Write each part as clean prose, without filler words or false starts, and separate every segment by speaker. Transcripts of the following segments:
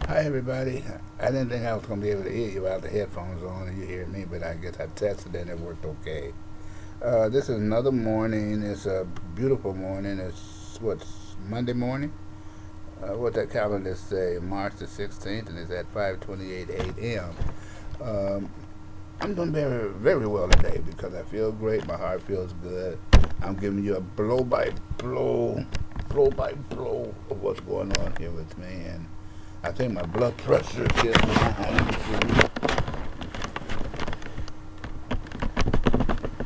Speaker 1: Hi everybody. I didn't think I was going to be able to hear you without the headphones on and you hear me, but I guess I tested and it worked okay. This is another morning. It's a beautiful morning. It's what's Monday morning? What that calendar say? March the 16th, and it's at 5:28 a.m. Um, I'm doing very very well today because I feel great. My heart feels good. I'm giving you a blow by blow of what's going on here with me, and I think my blood pressure is now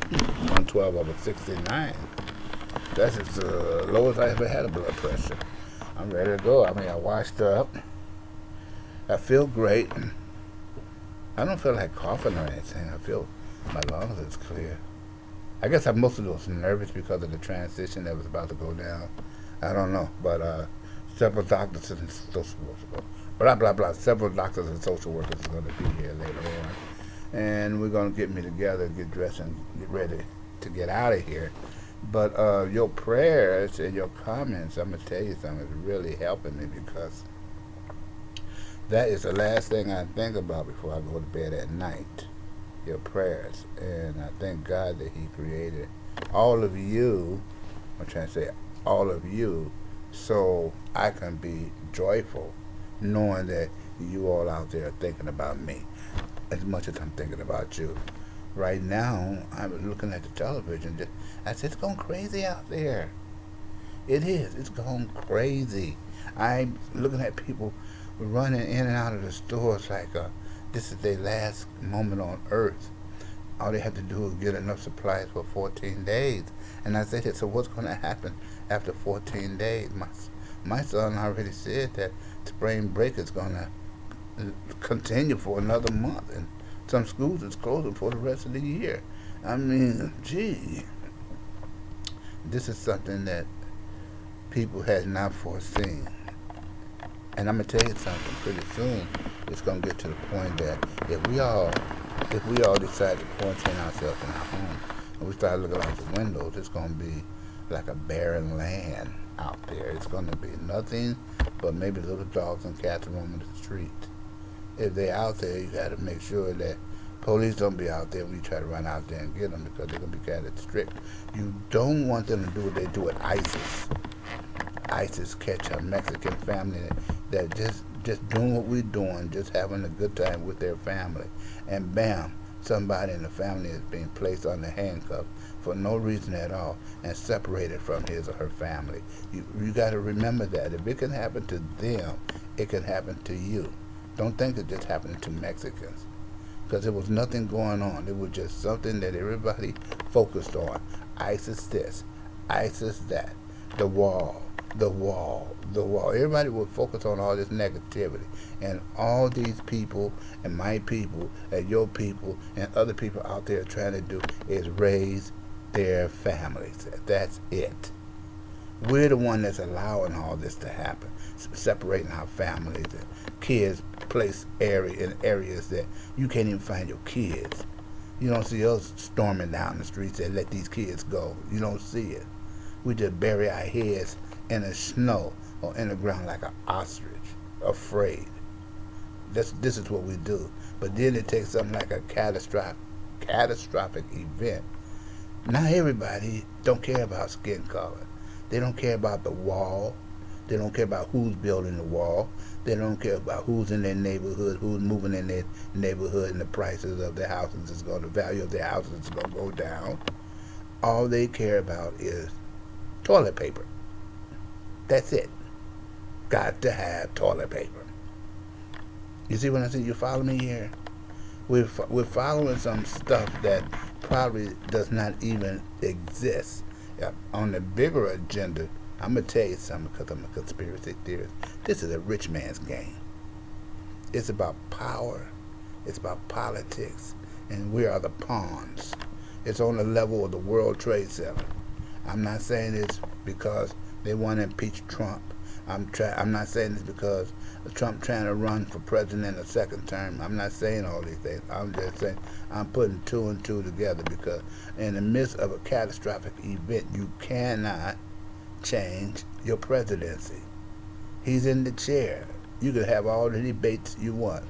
Speaker 1: 112 over 69. That's as low as I ever had a blood pressure. I'm ready to go. I mean, I washed up. I feel great. I don't feel like coughing or anything. I feel my lungs is clear. I guess I mostly was nervous because of the transition that was about to go down. I don't know, but several doctors and social workers, blah blah blah. Several doctors and social workers are going to be here later on, and we're going to get me together, get dressed, and get ready to get out of here. But your prayers and your comments, I'm gonna tell you something, is really helping me because that is the last thing I think about before I go to bed at night. Your prayers, and I thank God that He created all of you. I'm trying to say all of you, so I can be joyful, knowing that you all out there are thinking about me as much as I'm thinking about you. Right now, I'm looking at the television. I said, it's going crazy out there. It is. It's going crazy. I'm looking at people running in and out of the stores like this is their last moment on earth. All they have to do is get enough supplies for 14 days. And I said, so what's going to happen after 14 days? My son already said that spring break is going to continue for another month. And some schools is closing for the rest of the year. I mean, gee, this is something that people had not foreseen. And I'm gonna tell you something. Pretty soon, it's gonna get to the point that if we all decide to quarantine ourselves in our home and we start looking out the windows, it's gonna be like a barren land out there. It's gonna be nothing but maybe little dogs and cats roaming the street. If they're out there, you got to make sure that police don't be out there when you try to run out there and get them because they're gonna be kind of strict. You don't want them to do what they do with ISIS. ISIS catch a Mexican family that just doing what we're doing, just having a good time with their family, and bam, somebody in the family is being placed under handcuffs for no reason at all and separated from his or her family. You got to remember that if it can happen to them, it can happen to you. Don't think it just happened to Mexicans because there was nothing going on. It was just something that everybody focused on. ISIS this, ISIS that, the wall, the wall, the wall. Everybody would focus on all this negativity. And all these people and my people and your people and other people out there trying to do is raise their families. That's it. We're the one that's allowing all this to happen, separating our families and kids place in areas that you can't even find your kids. You don't see us storming down the streets and let these kids go. You don't see it. We just bury our heads in the snow or in the ground like an ostrich, afraid. This is what we do. But then it takes something like a catastrophic event. Not everybody don't care about skin color. They don't care about the wall. They don't care about who's building the wall. They don't care about who's in their neighborhood, who's moving in their neighborhood, and the prices of their houses is going, the value of their houses is going to go down. All they care about is toilet paper. That's it. Got to have toilet paper. You see what I say? You follow me here? We're following some stuff that probably does not even exist. On the bigger agenda, I'm going to tell you something because I'm a conspiracy theorist. This is a rich man's game. It's about power. It's about politics. And we are the pawns. It's on the level of the World Trade Center. I'm not saying this because they want to impeach Trump. I'm not saying this because Trump trying to run for president a second term. I'm not saying all these things. I'm just saying I'm putting two and two together because in the midst of a catastrophic event, you cannot change your presidency. He's in the chair. You can have all the debates you want.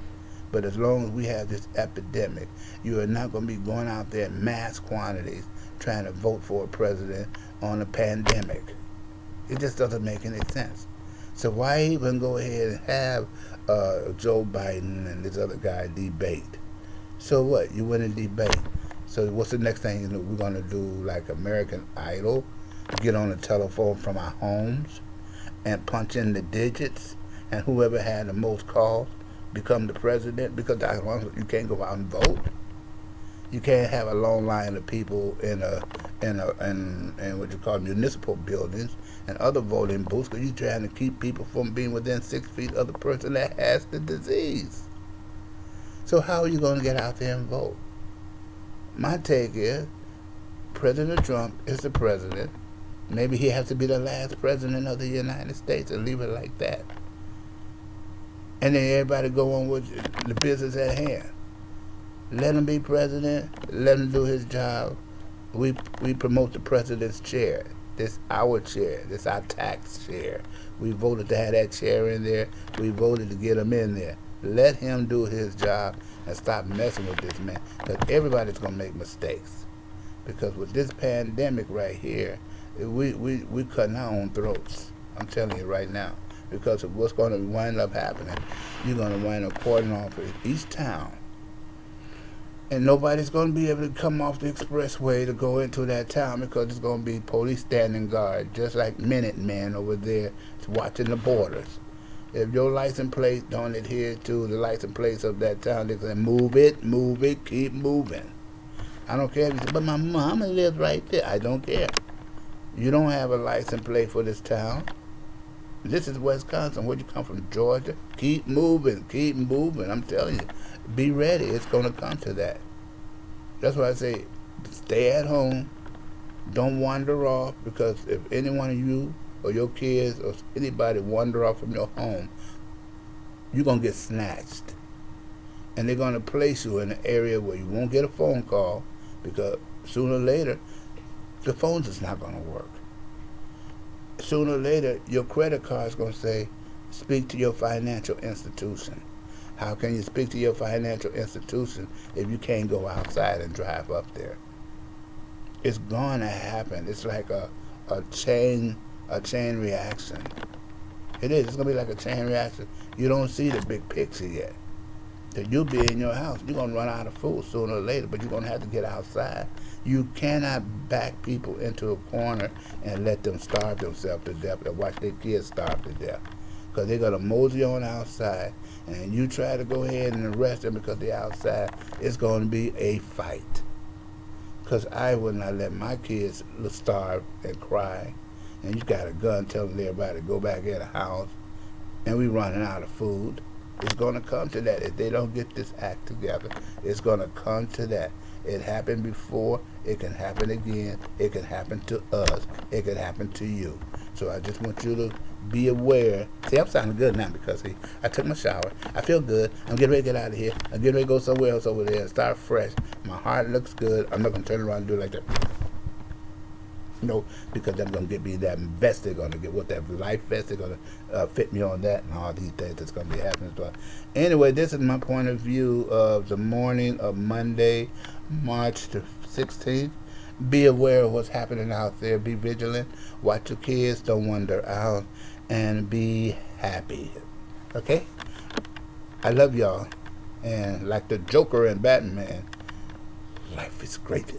Speaker 1: But as long as we have this epidemic, you are not going to be going out there in mass quantities trying to vote for a president on a pandemic. It just doesn't make any sense. So why even go ahead and have Joe Biden and this other guy debate? So what? You win a debate. So what's the next thing we're going to do, like American Idol? Get on the telephone from our homes and punch in the digits, and whoever had the most calls become the president? Because you can't go out and vote. You can't have a long line of people in what you call municipal buildings and other voting booths, because you're trying to keep people from being within 6 feet of the person that has the disease. So how are you going to get out there and vote? My take is President Trump is the president. Maybe he has to be the last president of the United States and leave it like that. And then everybody go on with the business at hand. Let him be president. Let him do his job. We promote the president's chair. This our chair. This our tax chair. We voted to have that chair in there. We voted to get him in there. Let him do his job and stop messing with this man. Because everybody's going to make mistakes. Because with this pandemic right here, we cutting our own throats. I'm telling you right now. Because of what's going to wind up happening, you're going to wind up cordon off each town. And nobody's going to be able to come off the expressway to go into that town, because there's going to be police standing guard, just like Minutemen over there watching the borders. If your license plate don't adhere to the license plates of that town, they say, move it, keep moving. I don't care if you say, but my mama lives right there. I don't care. You don't have a license plate for this town. This is Wisconsin. Where'd you come from? Georgia? Keep moving. I'm telling you. Be ready. It's going to come to that. That's why I say stay at home. Don't wander off, because if any one of you or your kids or anybody wander off from your home, you're going to get snatched. And they're going to place you in an area where you won't get a phone call, because sooner or later, the phone's just not going to work. Sooner or later, your credit card's going to say, speak to your financial institution. How can you speak to your financial institution if you can't go outside and drive up there? It's going to happen. It's like a chain reaction. It is. It's going to be like a chain reaction. You don't see the big picture yet. That you'll be in your house. You're going to run out of food sooner or later, but you're going to have to get outside. You cannot back people into a corner and let them starve themselves to death, or watch their kids starve to death. Because they're going to mosey on outside, and you try to go ahead and arrest them because they're outside, it's going to be a fight. Because I would not let my kids starve and cry, and you got a gun telling everybody to go back in the house, and we running out of food. It's going to come to that. If they don't get this act together, it's going to come to that. It happened before. It can happen again. It can happen to us. It can happen to you. So I just want you to be aware. See, I'm sounding good now because I took my shower. I feel good. I'm getting ready to get out of here. I'm getting ready to go somewhere else over there and start fresh. My heart looks good. I'm not going to turn around and do it like that. No, because I'm going to get me that vest they're going to get. What that life vest, they're going to fit me on that, and all these things that's going to be happening. So anyway, this is my point of view of the morning of Monday, March the 16th. Be aware of what's happening out there. Be vigilant. Watch your kids. Don't wander out. And be happy. Okay? I love y'all. And like the Joker and Batman, life is great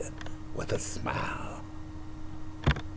Speaker 1: with a smile.